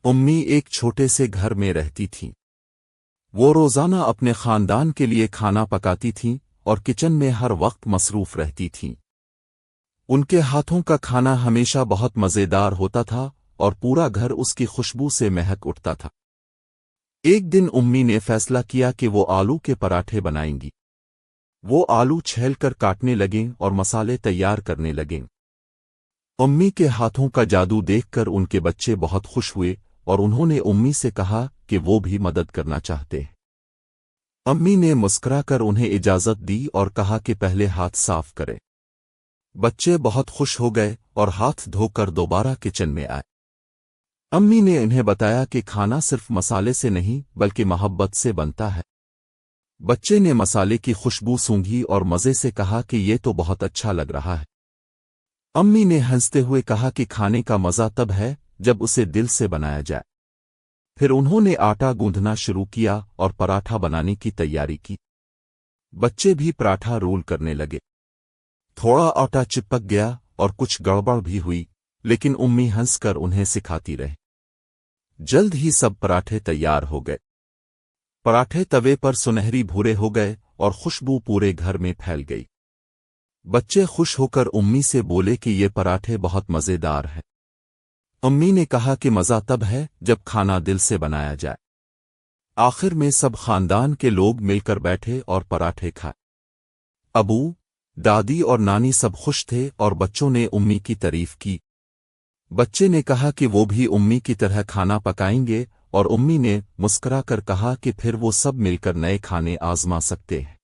उम्मी एक छोटे से घर में रहती थीं। वो रोजाना अपने खानदान के लिए खाना पकाती थीं और किचन में हर वक्त मसरूफ रहती थीं। उनके हाथों का खाना हमेशा बहुत मज़ेदार होता था और पूरा घर उसकी खुशबू से महक उठता था। एक दिन उम्मी ने फैसला किया कि वो आलू के पराठे बनाएंगी। वो आलू छीलकर काटने लगें और मसाले तैयार करने लगें। उम्मी के हाथों का जादू देखकर उनके बच्चे बहुत खुश हुए और उन्होंने उम्मी से कहा कि वो भी मदद करना चाहते हैं। अम्मी ने मुस्कुराकर उन्हें इजाज़त दी और कहा कि पहले हाथ साफ करें। बच्चे बहुत खुश हो गए और हाथ धोकर दोबारा किचन में आए। अम्मी ने उन्हें बताया कि खाना सिर्फ मसाले से नहीं बल्कि मोहब्बत से बनता है। बच्चे ने मसाले की खुशबू सूंघी और मज़े से कहा कि ये तो बहुत अच्छा लग रहा है। अम्मी ने हंसते हुए कहा कि खाने का मज़ा तब है जब उसे दिल से बनाया जाए। फिर उन्होंने आटा गूंथना शुरू किया और पराठा बनाने की तैयारी की। बच्चे भी पराठा रोल करने लगे। थोड़ा आटा चिपक गया और कुछ गड़बड़ भी हुई, लेकिन उम्मी हंसकर उन्हें सिखाती रही। जल्द ही सब पराठे तैयार हो गए। पराठे तवे पर सुनहरी भूरे हो गए और खुशबू पूरे घर में फैल गई। बच्चे खुश होकर उम्मी से बोले कि ये पराठे बहुत मज़ेदार हैं। उम्मी ने कहा कि मज़ा तब है जब खाना दिल से बनाया जाए। आखिर में सब खानदान के लोग मिलकर बैठे और पराठे खाए। अबू, दादी और नानी सब खुश थे और बच्चों ने उम्मी की तारीफ की। बच्चे ने कहा कि वो भी उम्मी की तरह खाना पकाएंगे और उम्मी ने मुस्कुराकर कहा कि फिर वो सब मिलकर नए खाने आजमा सकते हैं।